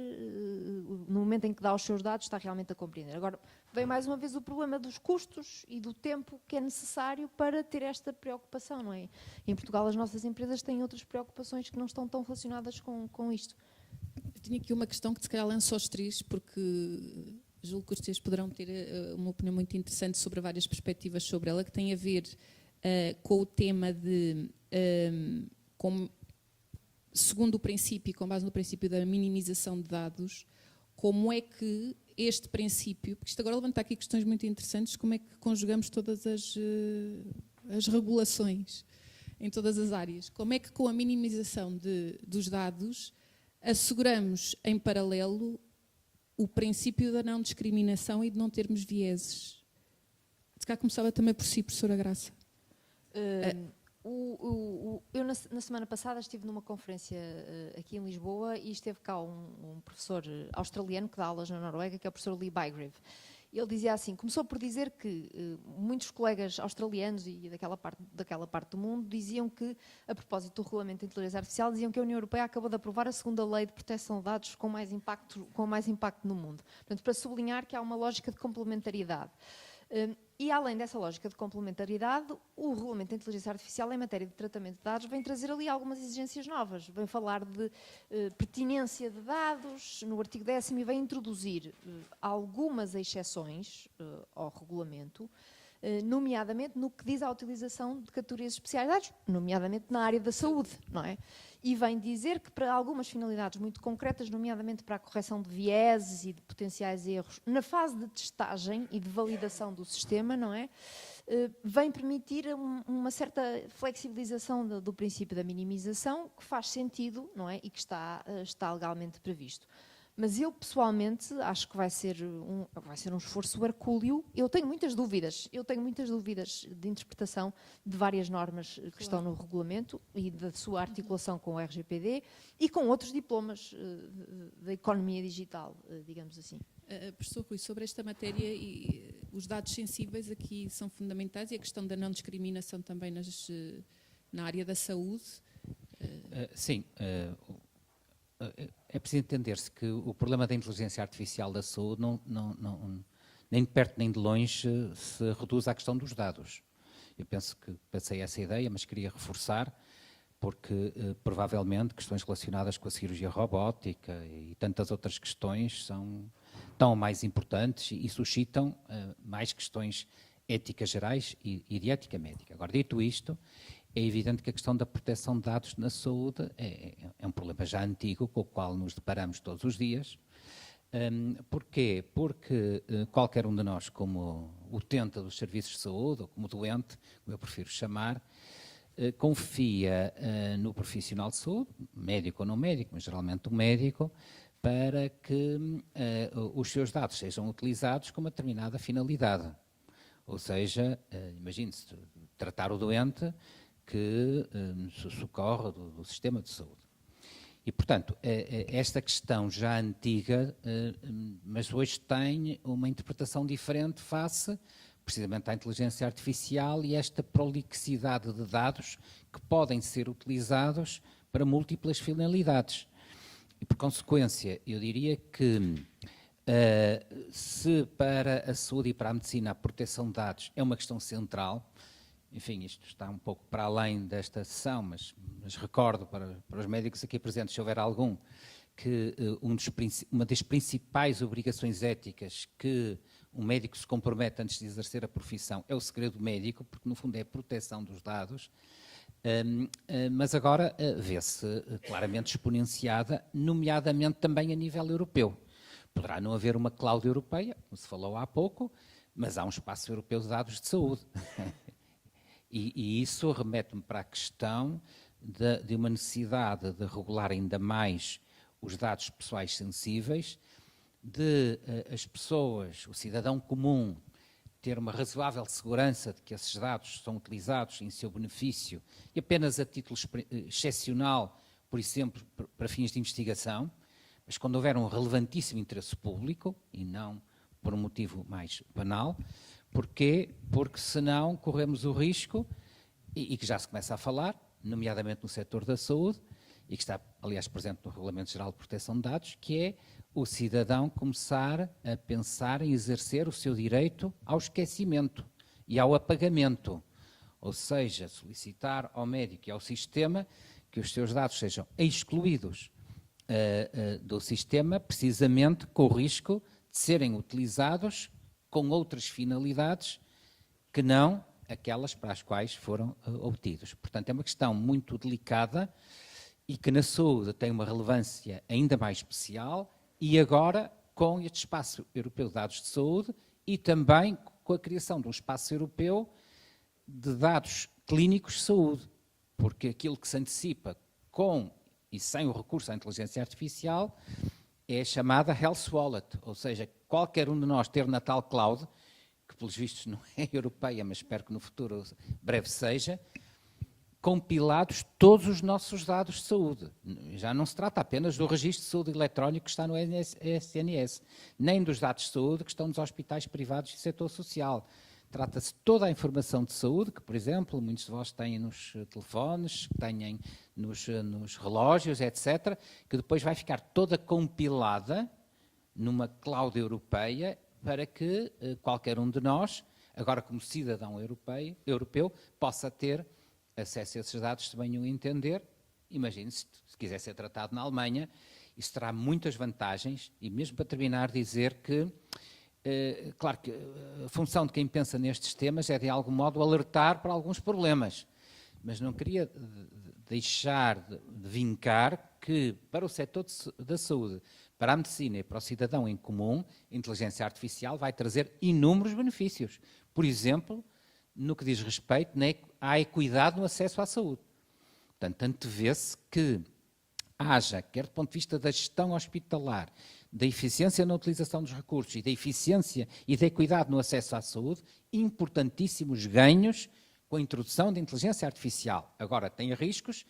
no momento em que dá os seus dados, está realmente a compreender. Agora, vem mais uma vez o problema dos custos e do tempo que é necessário para ter esta preocupação, não é? Em Portugal, as nossas empresas têm outras preocupações que não estão tão relacionadas com isto. Eu tinha aqui uma questão que se calhar lançou os três, porque julgo que os senhores poderão ter uma opinião muito interessante sobre várias perspectivas sobre ela, que tem a ver com o tema de, segundo o princípio, com base no princípio da minimização de dados, como é que este princípio, porque isto agora levanta aqui questões muito interessantes, como é que conjugamos todas as regulações em todas as áreas, como é que com a minimização dos dados asseguramos em paralelo o princípio da não discriminação e de não termos vieses. Se calhar começava também por si, professora Graça. Eu na semana passada estive numa conferência aqui em Lisboa e esteve cá um professor australiano que dá aulas na Noruega, que é o professor Lee Bygrave. Ele dizia assim, começou por dizer que muitos colegas australianos e daquela parte do mundo diziam que, a propósito do regulamento de inteligência artificial, diziam que a União Europeia acabou de aprovar a segunda lei de proteção de dados com mais impacto no mundo. Portanto, para sublinhar que há uma lógica de complementariedade. E além dessa lógica de complementariedade, o regulamento de inteligência artificial em matéria de tratamento de dados vem trazer ali algumas exigências novas. Vem falar de pertinência de dados no artigo 10º e vem introduzir algumas exceções ao regulamento, nomeadamente no que diz à utilização de categorias especiais de dados, nomeadamente na área da saúde, não é? E vem dizer que para algumas finalidades muito concretas, nomeadamente para a correção de vieses e de potenciais erros, na fase de testagem e de validação do sistema, não é? Vem permitir uma certa flexibilização do princípio da minimização, que faz sentido, não é? E que está legalmente previsto. Mas eu, pessoalmente, acho que vai ser um esforço hercúleo. Eu tenho muitas dúvidas de interpretação de várias normas que estão no regulamento e da sua articulação com o RGPD e com outros diplomas da economia digital, digamos assim. Professor Rui, sobre esta matéria, e os dados sensíveis aqui são fundamentais e a questão da não discriminação também na área da saúde. Sim. É preciso entender-se que o problema da inteligência artificial da saúde nem de perto nem de longe se reduz à questão dos dados. Eu penso que passei essa ideia, mas queria reforçar, porque provavelmente questões relacionadas com a cirurgia robótica e tantas outras questões são tão mais importantes e suscitam mais questões éticas gerais e de ética médica. Agora, dito isto, é evidente que a questão da proteção de dados na saúde é um problema já antigo, com o qual nos deparamos todos os dias. Porquê? Porque qualquer um de nós, como utente dos serviços de saúde, ou como doente, como eu prefiro chamar, confia no profissional de saúde, médico ou não médico, mas geralmente o médico, para que os seus dados sejam utilizados com uma determinada finalidade. Ou seja, imagine-se, tratar o doente que socorre do sistema de saúde. E, portanto, esta questão já antiga, mas hoje tem uma interpretação diferente face, precisamente, à inteligência artificial e esta prolixidade de dados que podem ser utilizados para múltiplas finalidades. E, por consequência, eu diria que se para a saúde e para a medicina a proteção de dados é uma questão central, enfim, isto está um pouco para além desta sessão, mas recordo para os médicos aqui presentes, se houver algum, que uma das principais obrigações éticas que um médico se compromete antes de exercer a profissão é o segredo médico, porque no fundo é a proteção dos dados, mas agora vê-se claramente exponenciada, nomeadamente também a nível europeu. Poderá não haver uma cloud europeia, como se falou há pouco, mas há um espaço europeu de dados de saúde. E isso remete-me para a questão de uma necessidade de regular ainda mais os dados pessoais sensíveis, de as pessoas, o cidadão comum, ter uma razoável segurança de que esses dados são utilizados em seu benefício e apenas a título excepcional, por exemplo, para fins de investigação, mas quando houver um relevantíssimo interesse público e não por um motivo mais banal. Porquê? Porque senão corremos o risco, e que já se começa a falar, nomeadamente no setor da saúde, e que está, aliás, presente no Regulamento Geral de Proteção de Dados, que é o cidadão começar a pensar em exercer o seu direito ao esquecimento e ao apagamento. Ou seja, solicitar ao médico e ao sistema que os seus dados sejam excluídos do sistema, precisamente com o risco de de serem utilizados com outras finalidades que não aquelas para as quais foram obtidos. Portanto, é uma questão muito delicada e que na saúde tem uma relevância ainda mais especial, e agora com este espaço europeu de dados de saúde e também com a criação de um espaço europeu de dados clínicos de saúde, porque aquilo que se antecipa com e sem o recurso à inteligência artificial é a chamada Health Wallet, ou seja, qualquer um de nós ter na tal cloud, que pelos vistos não é europeia, mas espero que no futuro breve seja, compilados todos os nossos dados de saúde. Já não se trata apenas do registro de saúde eletrónico que está no SNS, nem dos dados de saúde que estão nos hospitais privados e setor social. Trata-se de toda a informação de saúde, que, por exemplo, muitos de vós têm nos telefones, que têm nos relógios, etc., que depois vai ficar toda compilada numa cloud europeia para que qualquer um de nós, agora como cidadão europeu, possa ter acesso a esses dados, se bem o entender. Imagine-se, se quiser ser tratado na Alemanha, isso terá muitas vantagens, e mesmo para terminar dizer que, claro que a função de quem pensa nestes temas é de algum modo alertar para alguns problemas, mas não queria deixar de vincar que para o setor da saúde, para a medicina e para o cidadão em comum, a inteligência artificial vai trazer inúmeros benefícios. Por exemplo, no que diz respeito à equidade no acesso à saúde. Portanto, antevê-se que haja, quer do ponto de vista da gestão hospitalar, da eficiência na utilização dos recursos e da eficiência e da equidade no acesso à saúde, importantíssimos ganhos com a introdução de inteligência artificial. Agora, tem riscos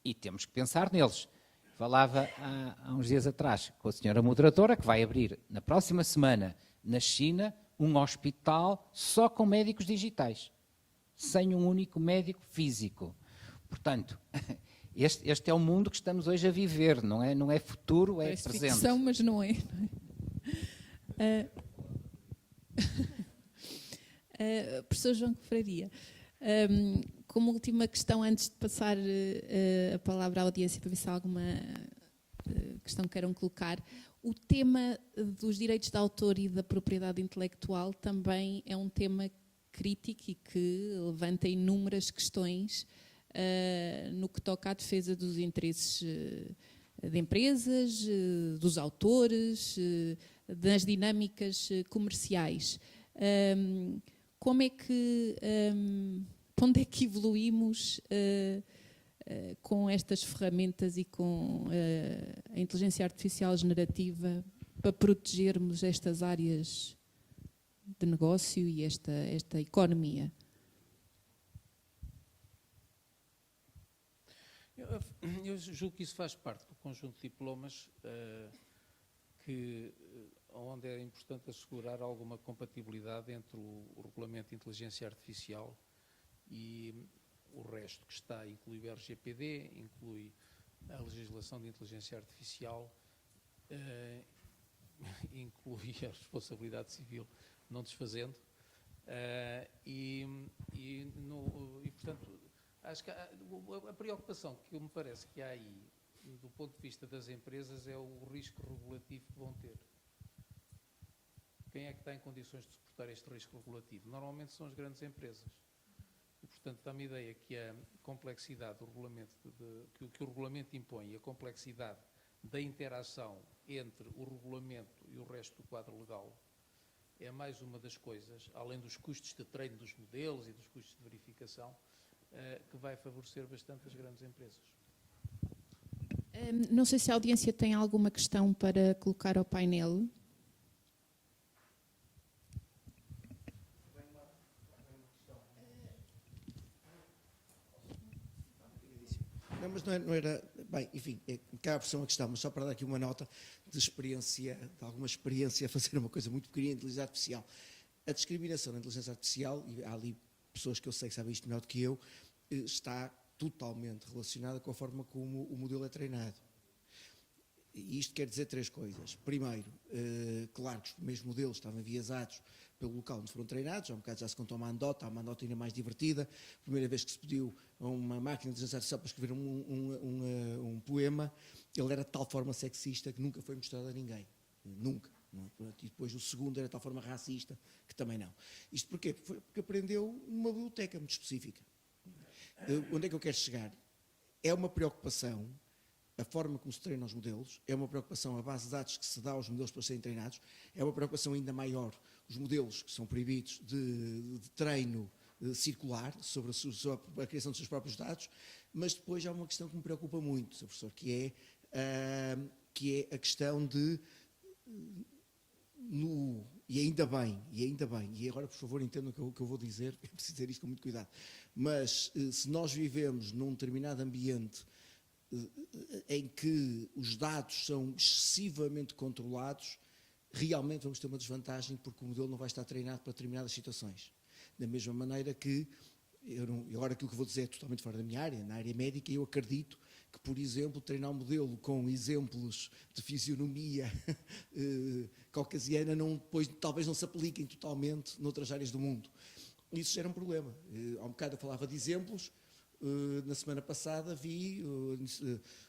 e temos que pensar neles. Falava há uns dias atrás com a senhora moderadora que vai abrir na próxima semana na China um hospital só com médicos digitais, sem um único médico físico. Portanto, este é o mundo que estamos hoje a viver, não é futuro, é presente. É ficção, mas não é. Professor João Confraria, como última questão, antes de passar a palavra à audiência para ver se há alguma questão que queiram colocar, o tema dos direitos de autor e da propriedade intelectual também é um tema crítico e que levanta inúmeras questões no que toca à defesa dos interesses de empresas, dos autores, das dinâmicas comerciais. Como é que, onde é que evoluímos com estas ferramentas e com a inteligência artificial generativa para protegermos estas áreas de negócio e esta economia? Eu julgo que isso faz parte do conjunto de diplomas onde é importante assegurar alguma compatibilidade entre o regulamento de inteligência artificial e o resto que está, inclui o RGPD, inclui a legislação de inteligência artificial, inclui a responsabilidade civil, não desfazendo, portanto, acho que a preocupação que me parece que há aí, do ponto de vista das empresas, é o risco regulativo que vão ter. Quem é que está em condições de suportar este risco regulativo? Normalmente são as grandes empresas. E, portanto, dá-me a ideia que a complexidade do regulamento, que o regulamento impõe, a complexidade da interação entre o regulamento e o resto do quadro legal, é mais uma das coisas, além dos custos de treino dos modelos e dos custos de verificação, que vai favorecer bastante as grandes empresas. Não sei se a audiência tem alguma questão para colocar ao painel. Não, mas não era, bem, enfim, acaba por ser uma questão, mas só para dar aqui uma nota de experiência, de alguma experiência a fazer uma coisa muito pequenina, inteligência artificial. A discriminação da inteligência artificial, e há ali pessoas que eu sei que sabem isto melhor do que eu, está totalmente relacionada com a forma como o modelo é treinado. E isto quer dizer três coisas. Primeiro, claro que os primeiros modelos estavam enviesados pelo local onde foram treinados, há um bocado já se contou uma anedota, há uma anedota ainda mais divertida. A primeira vez que se pediu a uma máquina de inteligência artificial para escrever um poema, ele era de tal forma sexista que nunca foi mostrado a ninguém. Nunca. interessante. E depois o segundo era de tal forma racista, que também não. Isto porquê? Porque aprendeu numa biblioteca muito específica. Onde é que eu quero chegar? É uma preocupação, a forma como se treinam os modelos, é uma preocupação a base de dados que se dá aos modelos para serem treinados, é uma preocupação ainda maior os modelos que são proibidos de treino circular sobre a criação dos seus próprios dados, mas depois há uma questão que me preocupa muito, Sr. Professor, que é a questão de, e ainda bem, e agora por favor entendam o que eu vou dizer, é preciso dizer isto com muito cuidado, mas se nós vivemos num determinado ambiente em que os dados são excessivamente controlados, realmente vamos ter uma desvantagem porque o modelo não vai estar treinado para determinadas situações. Da mesma maneira que, agora aquilo que vou dizer é totalmente fora da minha área, na área médica, eu acredito que, por exemplo, treinar um modelo com exemplos de fisionomia caucasiana depois talvez não se apliquem totalmente noutras áreas do mundo. Isso era um problema. Há um bocado eu falava de exemplos. Na semana passada vi o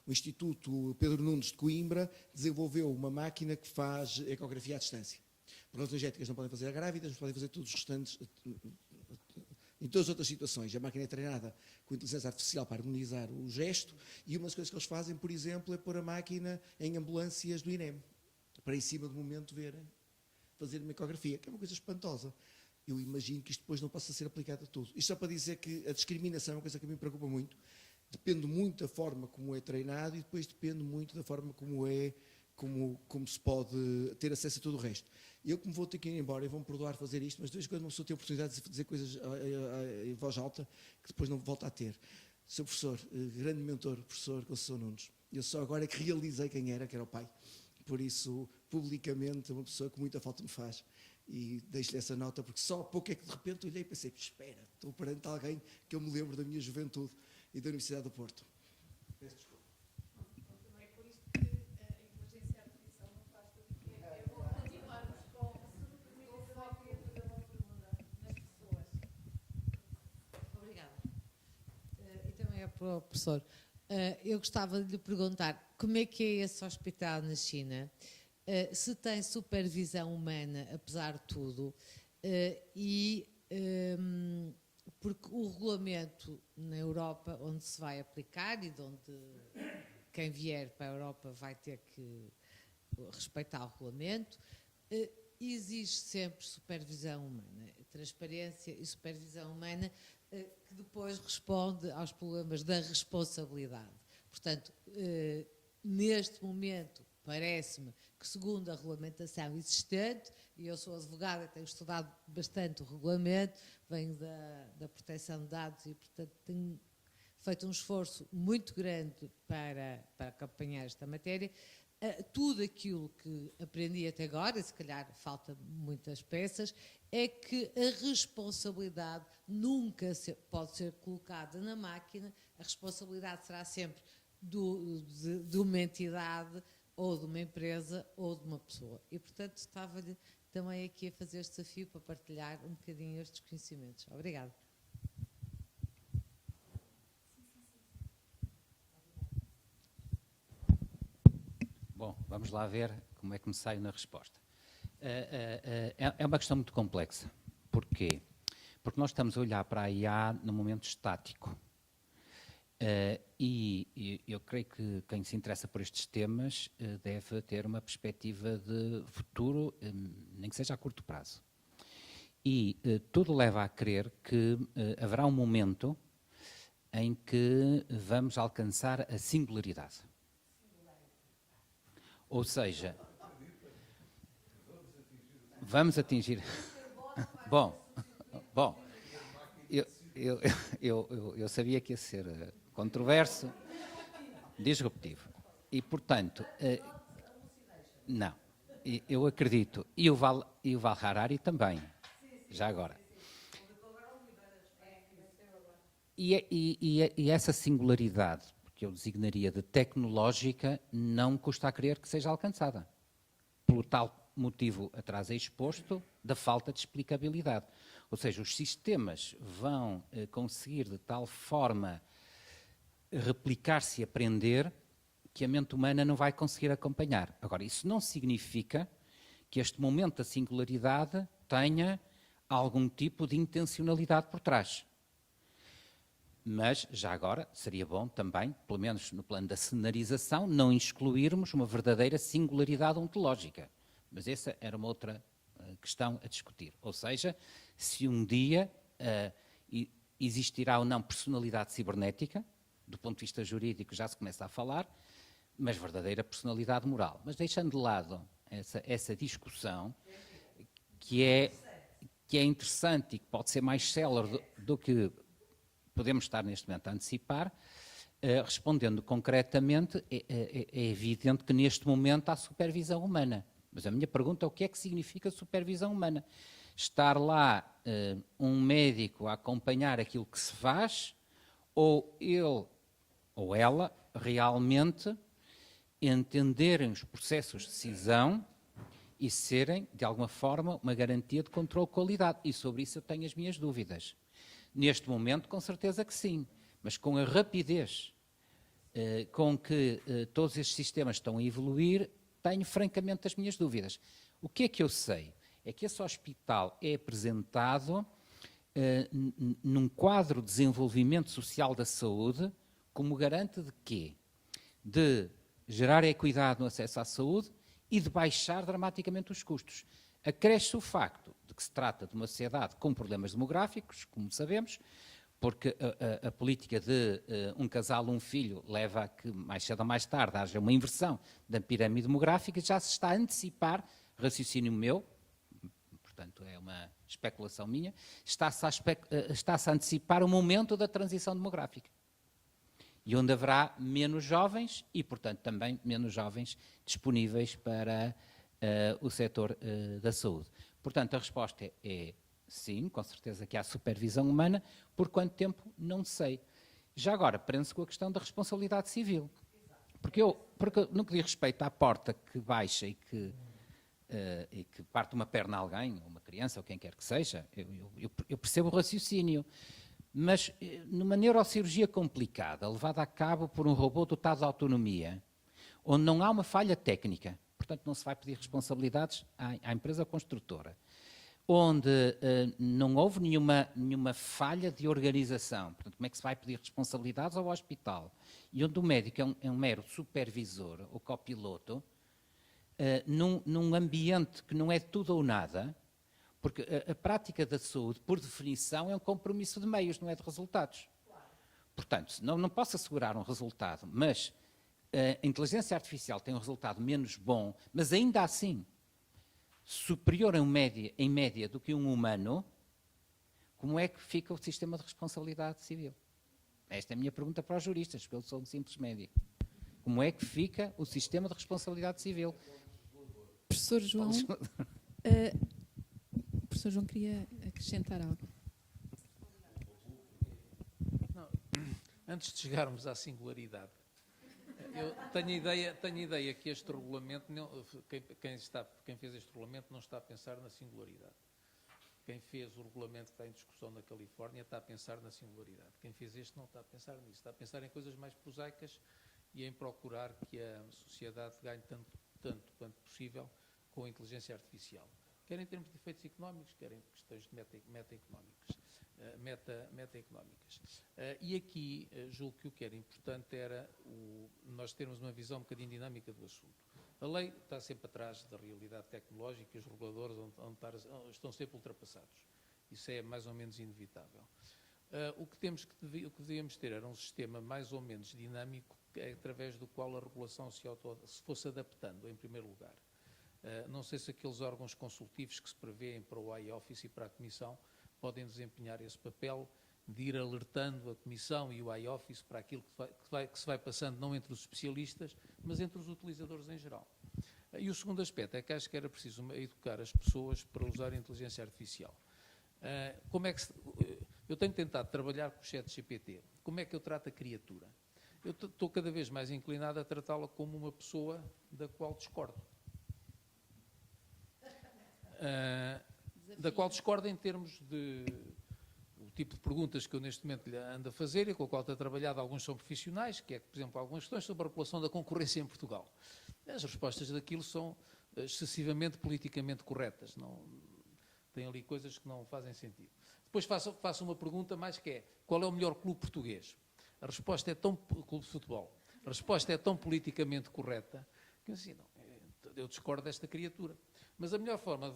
Instituto Pedro Nunes de Coimbra desenvolveu uma máquina que faz ecografia à distância. Por razões éticas não podem fazer a grávidas, mas podem fazer todos os restantes, em todas as outras situações. A máquina é treinada com inteligência artificial para harmonizar o gesto e uma das coisas que eles fazem, por exemplo, é pôr a máquina em ambulâncias do INEM, para em cima do momento fazer uma ecografia, que é uma coisa espantosa. Eu imagino que isto depois não possa ser aplicado a tudo. Isto só para dizer que a discriminação é uma coisa que me preocupa muito. Depende muito da forma como é treinado e depois depende muito da forma como se pode ter acesso a todo o resto. Eu, como vou ter que ir embora, e vão-me perdoar fazer isto, mas de vez em quando uma pessoa tem a oportunidade de dizer coisas em voz alta que depois não volta a ter. Sr. Professor, grande mentor, professor Conceição Nunes, eu só agora é que realizei quem era, que era o pai. Por isso, publicamente, é uma pessoa que muita falta me faz. E deixo-lhe essa nota, porque só há pouco é que de repente olhei e pensei, espera, estou perante alguém que eu me lembro da minha juventude e da Universidade do Porto. Peço desculpa. É por isto que a inteligência artificial não faz tudo o que é. Eu vou continuar com o foco e fazer uma pergunta nas pessoas. Obrigada. E também é para o professor. Eu gostava de lhe perguntar como é que é esse hospital na China, se tem supervisão humana, apesar de tudo, porque o regulamento na Europa, onde se vai aplicar e de onde quem vier para a Europa vai ter que respeitar o regulamento, exige sempre supervisão humana, transparência e supervisão humana, que depois responde aos problemas da responsabilidade. Portanto, neste momento, parece-me que, segundo a regulamentação existente, e eu sou advogada, tenho estudado bastante o regulamento, venho da proteção de dados e, portanto, tenho feito um esforço muito grande para acompanhar esta matéria. Tudo aquilo que aprendi até agora, e se calhar falta muitas peças, é que a responsabilidade nunca pode ser colocada na máquina, a responsabilidade será sempre de uma entidade, ou de uma empresa, ou de uma pessoa. E, portanto, estava-lhe também aqui a fazer este desafio para partilhar um bocadinho estes conhecimentos. Obrigada. Bom, vamos lá ver como é que me saio na resposta. É uma questão muito complexa. Porquê? Porque nós estamos a olhar para a IA num momento estático. E eu creio que quem se interessa por estes temas deve ter uma perspectiva de futuro, nem que seja a curto prazo. E tudo leva a crer que haverá um momento em que vamos alcançar a singularidade. Ou seja, vamos atingir... Bom, eu sabia que ia ser controverso, disruptivo. E, portanto, não, eu acredito, e o Val Harari também, já agora. E essa singularidade, que eu designaria de tecnológica, não custa a crer que seja alcançada. Pelo tal motivo atrás exposto da falta de explicabilidade. Ou seja, os sistemas vão conseguir de tal forma replicar-se e aprender que a mente humana não vai conseguir acompanhar. Agora, isso não significa que este momento da singularidade tenha algum tipo de intencionalidade por trás. Mas, já agora, seria bom também, pelo menos no plano da cenarização, não excluirmos uma verdadeira singularidade ontológica. Mas essa era uma outra questão a discutir. Ou seja, se um dia existirá ou não personalidade cibernética, do ponto de vista jurídico já se começa a falar, mas verdadeira personalidade moral. Mas deixando de lado essa discussão, que é interessante e que pode ser mais célere do que podemos estar neste momento a antecipar, respondendo concretamente, é evidente que neste momento há supervisão humana. Mas a minha pergunta é o que é que significa supervisão humana? Estar lá um médico a acompanhar aquilo que se faz, ou ele ou ela realmente entenderem os processos de decisão e serem, de alguma forma, uma garantia de controle de qualidade. E sobre isso eu tenho as minhas dúvidas. Neste momento, com certeza que sim, mas com a rapidez com que todos estes sistemas estão a evoluir, tenho francamente as minhas dúvidas. O que é que eu sei? É que esse hospital é apresentado num quadro de desenvolvimento social da saúde como garante de quê? De gerar equidade no acesso à saúde e de baixar dramaticamente os custos. Acresce o facto de que se trata de uma sociedade com problemas demográficos, como sabemos, porque a política de um casal, um filho, leva a que mais cedo ou mais tarde haja uma inversão da pirâmide demográfica, já se está a antecipar, raciocínio meu, portanto é uma especulação minha, está-se a antecipar o momento da transição demográfica. E onde haverá menos jovens e, portanto, também menos jovens disponíveis para o setor da saúde. Portanto, a resposta é sim, com certeza que há supervisão humana. Por quanto tempo? Não sei. Já agora, prende-se com a questão da responsabilidade civil. Porque no que diz respeito à porta que baixa e que parte uma perna a alguém, uma criança, ou quem quer que seja, eu percebo o raciocínio. Mas numa neurocirurgia complicada, levada a cabo por um robô dotado de autonomia, onde não há uma falha técnica, portanto não se vai pedir responsabilidades à empresa construtora, onde não houve nenhuma falha de organização, portanto como é que se vai pedir responsabilidades ao hospital, e onde o médico é um mero supervisor ou copiloto, num ambiente que não é tudo ou nada, porque a prática da saúde, por definição, é um compromisso de meios, não é de resultados. Portanto, não posso assegurar um resultado, mas a inteligência artificial tem um resultado menos bom, mas ainda assim superior em média do que um humano, como é que fica o sistema de responsabilidade civil? Esta é a minha pergunta para os juristas, porque eu sou um simples médico. Como é que fica o sistema de responsabilidade civil? Professor João, professor João queria acrescentar algo. Não, antes de chegarmos à singularidade, eu tenho a ideia que este regulamento, quem fez este regulamento não está a pensar na singularidade. Quem fez o regulamento que está em discussão na Califórnia está a pensar na singularidade. Quem fez este não está a pensar nisso, está a pensar em coisas mais prosaicas e em procurar que a sociedade ganhe tanto quanto possível com a inteligência artificial. Quer em termos de efeitos económicos, quer em questões de meta-económicas. E aqui, julgo que o que era importante era nós termos uma visão um bocadinho dinâmica do assunto. A lei está sempre atrás da realidade tecnológica e os reguladores estão sempre ultrapassados. Isso é mais ou menos inevitável. O que devíamos ter era um sistema mais ou menos dinâmico, através do qual a regulação se fosse adaptando, em primeiro lugar. Não sei se aqueles órgãos consultivos que se prevêem para o iOffice e para a Comissão podem desempenhar esse papel de ir alertando a Comissão e o iOffice para aquilo que se vai passando, não entre os especialistas, mas entre os utilizadores em geral. E o segundo aspecto é que acho que era preciso educar as pessoas para usar a inteligência artificial. Eu tenho tentado trabalhar com o ChatGPT. Como é que eu trato a criatura? Eu estou cada vez mais inclinado a tratá-la como uma pessoa da qual discordo. Da qual discordo em termos de o tipo de perguntas que eu neste momento lhe ando a fazer e com a qual estou a trabalhar, alguns são profissionais, que é, por exemplo, algumas questões sobre a regulação da concorrência em Portugal. As respostas daquilo são excessivamente politicamente corretas. Não, tem ali coisas que não fazem sentido. Depois faço uma pergunta mais que é, qual é o melhor clube português? A resposta é clube de futebol. A resposta é tão politicamente correta que assim, não, eu discordo desta criatura. Mas a melhor forma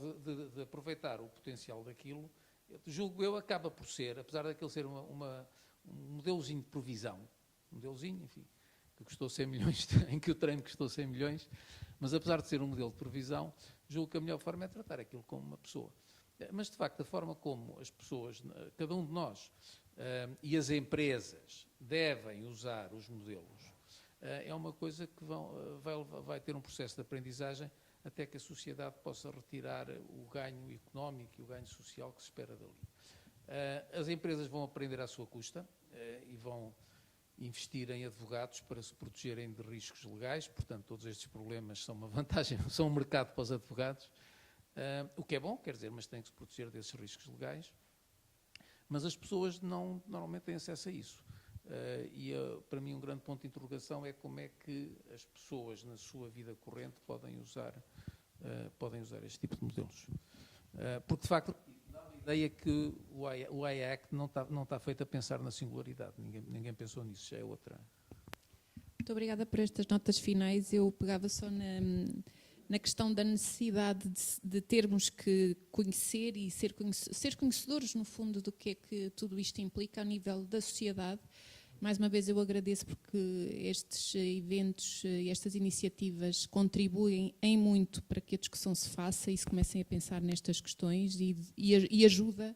de aproveitar o potencial daquilo, julgo eu, acaba por ser, apesar daquele ser um modelozinho de provisão, um modelozinho, enfim, que custou 100 milhões, em que o treino custou 100 milhões, mas apesar de ser um modelo de previsão, julgo que a melhor forma é tratar aquilo como uma pessoa. Mas, de facto, a forma como as pessoas, cada um de nós e as empresas devem usar os modelos, é uma coisa que vai ter um processo de aprendizagem até que a sociedade possa retirar o ganho económico e o ganho social que se espera dali. As empresas vão aprender à sua custa e vão investir em advogados para se protegerem de riscos legais, portanto, todos estes problemas são uma vantagem, são um mercado para os advogados, o que é bom, quer dizer, mas tem que se proteger desses riscos legais. Mas as pessoas normalmente têm acesso a isso. Para mim, um grande ponto de interrogação é como é que as pessoas, na sua vida corrente, podem usar este tipo de modelos. Porque, de facto, dá a ideia que o AI Act não está feito a pensar na singularidade. Ninguém pensou nisso, já é outra. Muito obrigada por estas notas finais. Eu pegava só na questão da necessidade de termos que conhecer e ser conhecedores, no fundo, do que é que tudo isto implica a nível da sociedade. Mais uma vez eu agradeço porque estes eventos e estas iniciativas contribuem em muito para que a discussão se faça e se comecem a pensar nestas questões e ajuda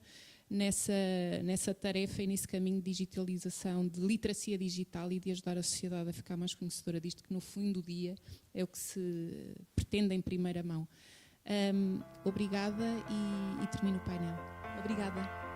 nessa tarefa e nesse caminho de digitalização, de literacia digital e de ajudar a sociedade a ficar mais conhecedora disto, que no fim do dia é o que se pretende em primeira mão. Obrigada e termino o painel. Obrigada.